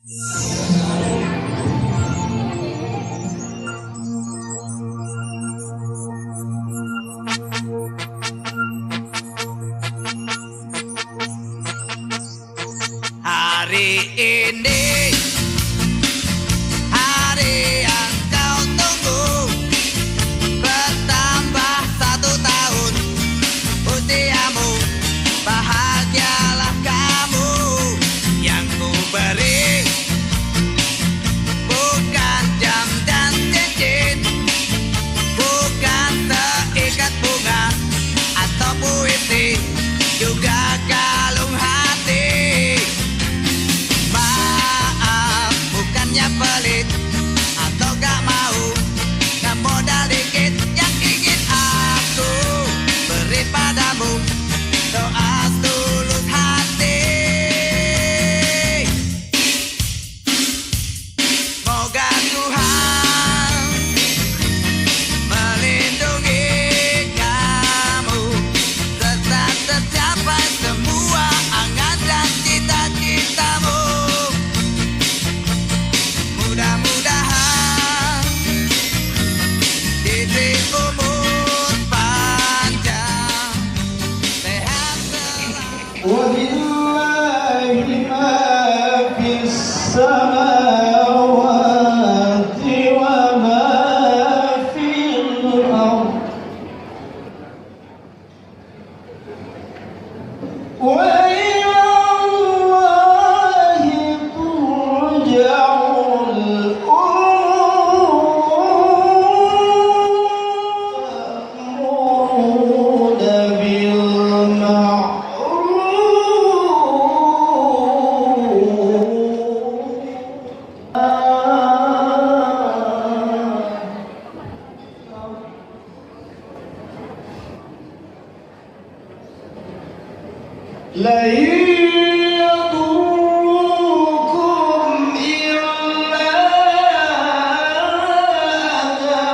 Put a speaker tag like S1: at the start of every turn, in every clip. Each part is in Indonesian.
S1: Hari ini hari yang kau tunggu, bertambah 1 tahun usiamu, bahagialah kamu. Yang ku beri bukan jam dan cincin, bukan seikat bunga atau puisi, juga kalung hati. Maaf, bukannya pelit atau gak mau, gak modal dikit yang ingin aku beri padamu, doa tulus hati. Moga Tuhan melindungi kamu, serta tercapai semua angan dan cita-citamu. Mudah-mudahan diberi umur panjang, sehat selalu.
S2: وَلِلَّهِ مَا فِي السَّمَاوَاتِ وَمَا فِي الْأَرْضِ وَإِلَى اللَّهِ تُرْجَعُ الْأُمُورُ لَن يَضُرُّكُمْ إِلَّا أَذًى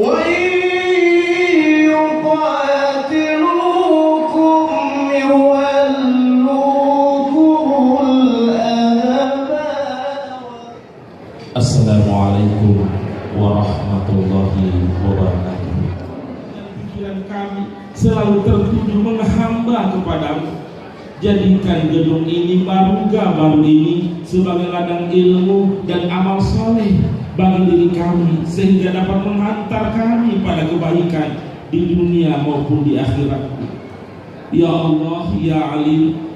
S2: وَإِن يُقَاتِلُوكُمْ يُوَلُّوكُمُ الْأَدْبَارَ.
S3: Assalamualaikum warahmatullahi wabarakatuh. Pikiran kami selalu tertuju menghamba kepadamu. Jadikan gedung ini baru ini sebagai ladang ilmu dan amal soleh bagi diri kami, sehingga dapat menghantar kami pada kebaikan di dunia maupun di akhirat. Ya Allah, Ya Alim,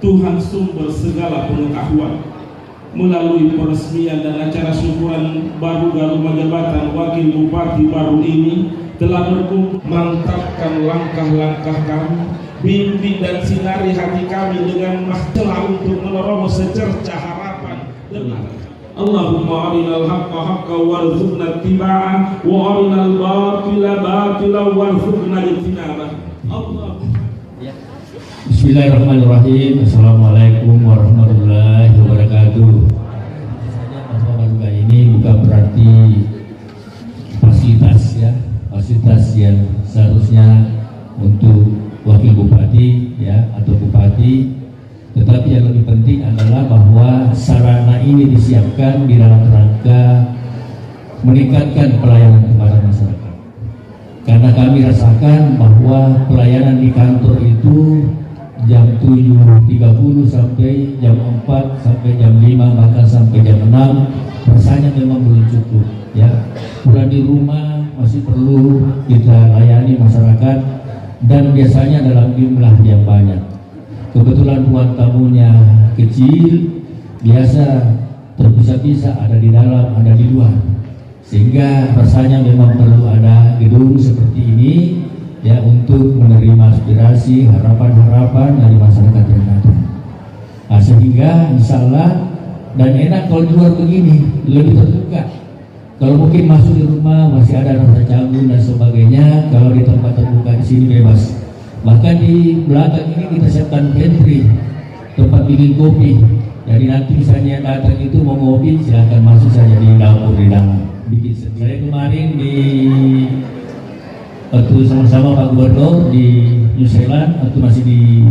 S3: Tuhan sumber segala pengetahuan, melalui peresmian dan acara syukuran baru Garuma jabatan wakil bupati baru ini telah berkumpul, mantapkan langkah-langkah kami, bimbing dan sinari hati kami dengan mahcelah untuk menerobos secercah harapan. Allahumma arinal haqqa haqqa warzuqna ittiba'ah wa arinal batila batila warzuqna ijtinabah.
S4: Bismillahirrahmanirrahim. Assalamualaikum warahmatullahi wabarakatuh. Masa Baruga ini bukan berarti fasilitas yang seharusnya untuk wakil bupati atau bupati, tetapi yang lebih penting adalah bahwa sarana ini disiapkan di dalam rangka meningkatkan pelayanan kepada masyarakat. Karena kami rasakan bahwa pelayanan di kantor itu jam 7.30 sampai jam 4 sampai jam 5 bahkan sampai jam 6 rasanya memang belum cukup Pulang di rumah masih perlu kita layani masyarakat dan biasanya dalam jumlah yang banyak. Kebetulan tuan tamunya kecil, biasa terpisah-pisah, ada di dalam, ada di luar, sehingga rasanya memang perlu ada gedung seperti ini untuk menerima aspirasi, harapan-harapan dari masyarakat yang ada. Sehingga insya Allah, dan enak kalau di luar begini, lebih terbuka. Kalau mungkin masuk di rumah masih ada rasa canggung dan sebagainya, kalau di tempat terbuka di sini bebas. Bahkan di belakang ini kita siapkan pantry, tempat bikin kopi. Jadi nanti misalnya datang itu mau ngopi, silahkan masuk saja di dapur di dalam. Bikin sendiri. Saya kemarin waktu sama-sama Pak Gubernur di New Zealand, waktu masih di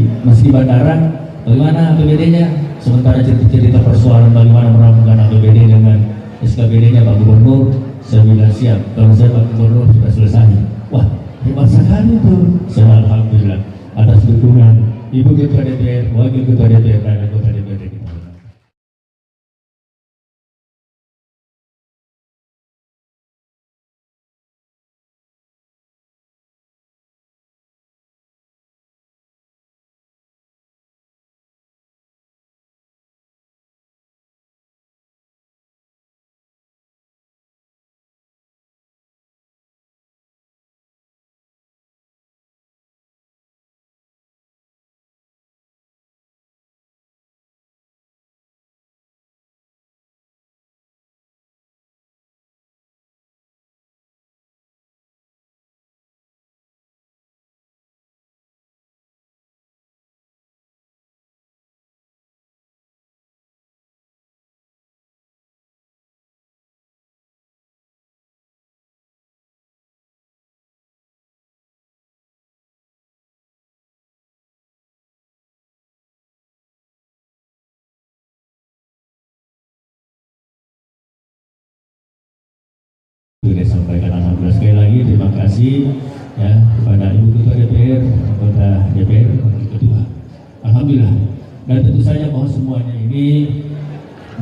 S4: bandara, Bagaimana APBD-nya? Sementara cerita persoalan bagaimana merampungkan APBD dengan SKBD-nya Pak Gubernur, saya bilang siap. Kalau saya Pak Gubernur sudah selesai. Wah, hebat sekali tuh. Saya alhamdulillah atas dukungan Ibu Ketua DPR, Wakil Ketua DPR dan Anggota DPRD kita. Sudah sampaikan alhamdulillah. Sekali lagi terima kasih ya kepada Ibu Ketua DPR, anggota DPR, Wakil Ketua. Alhamdulillah. Dan tentu saja bahwa semuanya ini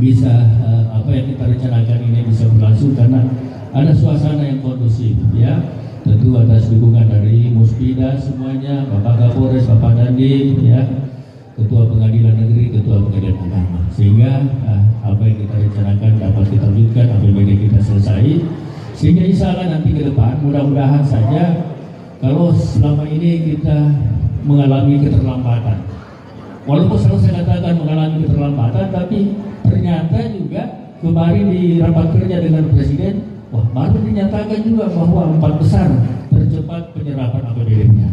S4: bisa apa yang kita rencanakan ini bisa berlangsung karena ada suasana yang kondusif ya. Tentu atas dukungan dari Muspida semuanya, Bapak Kapolres, Bapak Dandim ya, Ketua Pengadilan Negeri, Ketua Pengadilan Agama. Sehingga apa yang kita rencanakan dapat kita wujudkan, APBD kita selesai. Sehingga insya Allah nanti ke depan mudah-mudahan saja kalau selama ini kita mengalami keterlambatan, walaupun selalu saya katakan mengalami keterlambatan, tapi ternyata juga kemarin di rapat kerja dengan Presiden, wah baru dinyatakan juga bahwa 4 besar tercepat penyerapan APBD-nya.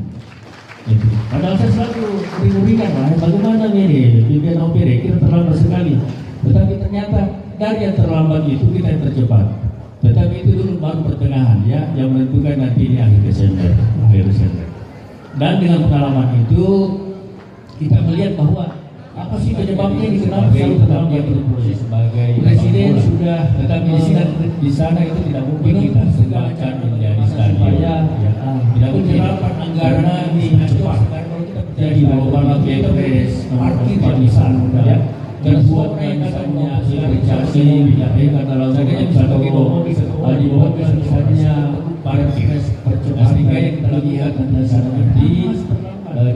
S4: Padahal saya selalu ringan lah, bagaimana ini pimpinan OPD kita terlambat sekali, tetapi ternyata dari yang terlambat itu kita yang tercepat. Tetapi itu dulu baru pertengahan ya, yang menentukan nanti ini akhir Desember. Dan dengan pengalaman itu kita melihat bahwa apa sih penyebabnya ini kenapa selalu terlambat berproses. Sebagai Presiden sudah, tetapi di sana itu tidak mungkin kita segalakan menjadi supaya tidak penyerapan anggaran ini cepat. Kalau kita terjadi bahwa BPS parkir di sana ya. Dan buat misalnya investasi menyampaikan dalam satu di bawah misalnya parkir percobaan sehingga yang kita lihat nanti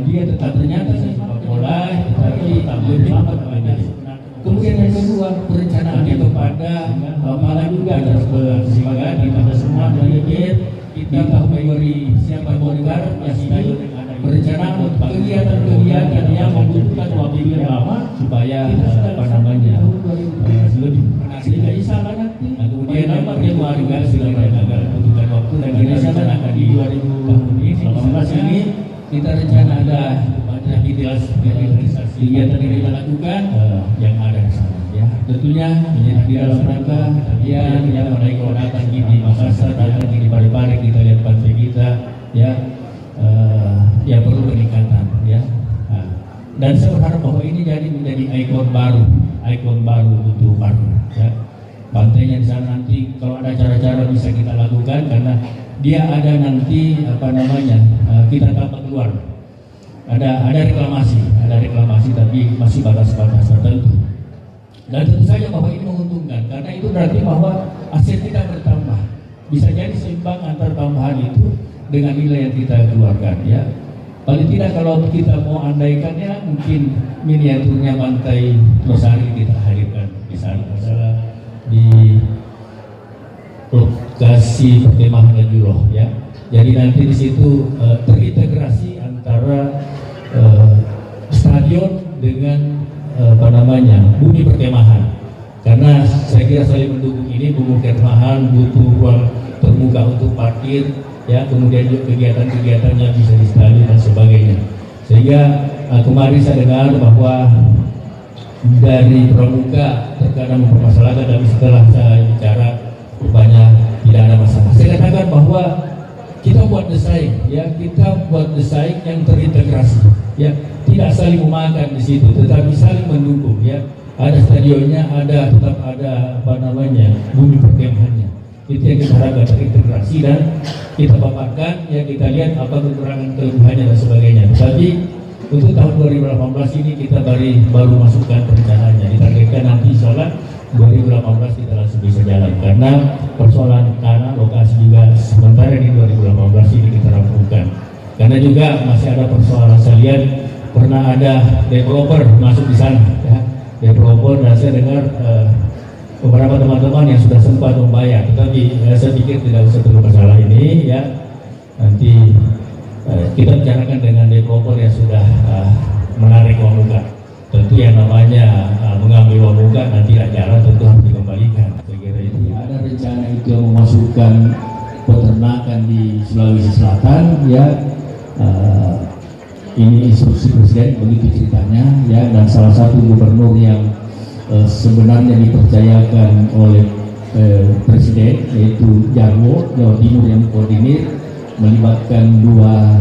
S4: dia tetap ternyata sepak bola tetapi lebih lambat menjadi. Kemudian yang kedua perencanaan kepada malah juga ada sebagai kita semua dari kita memberi siapa negara yang perencanaan kegiatan yang membutuhkan waktu yang lama supaya apa namanya lebih sehingga insya Allah nanti kemudian dampaknya keluarga segala agar membutuhkan waktu dan insya Allah akan di 2018 ini kita rencana ada banyak realisasi kegiatan yang kita lakukan yang ada di sana ya tentunya menjadi di dalam rangka kajian yang menaik datang di Makassar datang di Parepare kita lihat pantai kita ya ya perlu peningkatan ya. Dan saya berharap bahwa ini menjadi ikon baru untuk baru ya. Pantainya di sana nanti kalau ada cara-cara bisa kita lakukan karena dia ada nanti apa namanya kita tambah keluar. Ada reklamasi tapi masih batas-batas tertentu. Dan tentu saja bahwa ini menguntungkan karena itu berarti bahwa aset kita bertambah. Bisa jadi seimbang antar tambahan itu dengan nilai yang kita keluarkan ya. Paling tidak kalau kita mau andaikannya mungkin miniaturnya pantai Losari kita hadirkan di sana adalah di lokasi perkemahan Juroh ya. Jadi nanti di situ terintegrasi antara stadion dengan apa namanya bumi perkemahan. Karena saya kira saling mendukung ini bumi perkemahan butuh ruang terbuka untuk parkir ya, kemudian juga kegiatan-kegiatan yang bisa disetali dan sebagainya. Sehingga kemarin saya dengar bahwa dari pramuka terkadang mempermasalahkan, tapi setelah saya bicara rupanya tidak ada masalah. Saya katakan bahwa kita buat desain, ya kita buat desain yang terintegrasi, ya tidak saling memakan di situ, tetapi saling mendukung, ya. Ada stadionnya, tetap ada bumi perkemahannya. Itu yang kita harapkan terintegrasi dan kita paparkan, ya kita lihat apa kekurangan kelebihannya dan sebagainya. Tetapi untuk tahun 2018 ini kita baru masukkan perencanaannya. Ditargetkan nanti insyaallah 2018 kita langsung bisa jalan karena persoalan tanah lokasi juga sementara di 2018 ini kita rampungkan. Karena juga masih ada persoalan, saya lihat pernah ada developer masuk di sana, ya. Developer, dan saya dengar beberapa teman-teman yang sudah sempat membayar, tetapi saya pikir tidak usah terlalu masalah ini, ya. Nanti kita bicarakan dengan developer yang sudah menarik uang muka. Tentu yang namanya mengambil uang muka nanti jalan tentu harus dikembalikan. Saya kira itu. Ada rencana itu yang memasukkan peternakan di Sulawesi Selatan, ya. Ini instruksi presiden, begitu ceritanya, ya. Dan salah satu gubernur yang sebenarnya dipercayakan oleh presiden, yaitu Jarwo Jawa Timur, yang koordinir melibatkan dua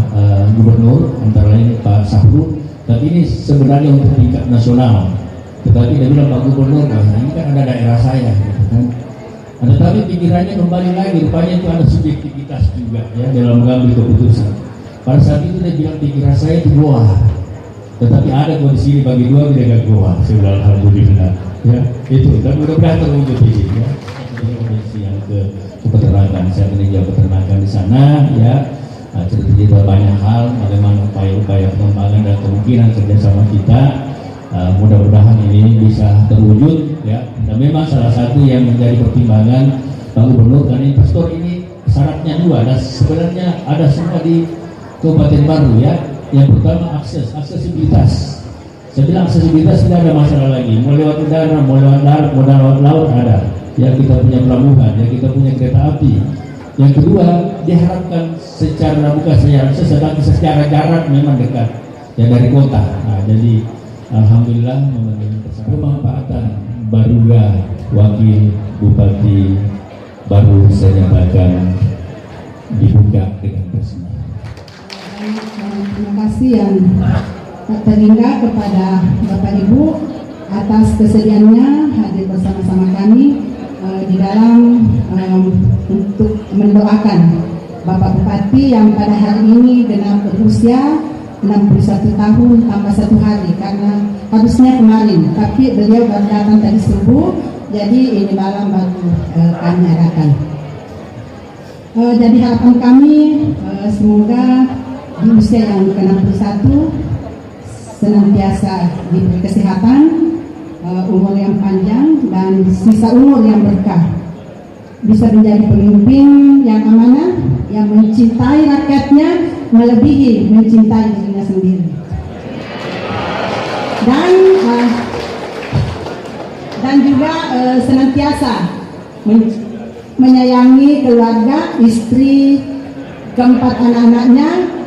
S4: gubernur, antara lain Pak Sahrul. Tapi ini sebenarnya untuk tingkat nasional. Tetapi dia bilang, Pak Gubernur, ini kan ada daerah saya, gitu kan. Tetapi pikirannya kembali lagi, rupanya itu ada subjektivitas juga, ya, dalam mengambil keputusan. Pada saat itu dia bilang pikiran saya itu dua, tetapi ada kondisi bagi dua tidak keluar. Saya bilang alhamdulillah, ya itu. Dan mudah-mudahan terwujud di sini, ya. Kondisi yang ke peternakan, saya meninjau peternakan di sana, ya. Cerita banyak hal, bagaimana upaya-upaya pengembangan dan kemungkinan kerjasama kita. Mudah-mudahan ini bisa terwujud, ya. Dan memang salah satu yang menjadi pertimbangan Pak Gubernur, karena investor ini syaratnya dua, dan sebenarnya ada semua di Kabupaten Baru, ya. Yang pertama aksesibilitas. Saya bilang aksesibilitas tidak ada masalah lagi. Mau lewat udara, mau lewat darat, mau lewat laut ada. Ya, kita punya pelabuhan, ya kita punya kereta api. Yang kedua, diharapkan secara bukan secara jarak memang dekat, ya, dari kota. Nah, jadi alhamdulillah memenuhi pemanfaatan Baruga. Wakil Bupati baru saya nyatakan dibuka dengan resmi.
S5: Terima kasih yang tak terhingga kepada Bapak Ibu atas kesediaannya hadir bersama-sama kami di dalam untuk mendoakan Bapak Bupati yang pada hari ini genap berusia 61 tahun tambah 1 hari, karena harusnya kemarin, tapi beliau baru datang tadi subuh, jadi ini malam baru kami adakan. Jadi harapan kami semoga di usia yang ke-61 senantiasa diberi kesehatan, umur yang panjang, dan sisa umur yang berkah, bisa menjadi pemimpin yang amanah, yang mencintai rakyatnya melebihi mencintai dirinya sendiri, dan juga senantiasa menyayangi keluarga, istri, keempat anak-anaknya,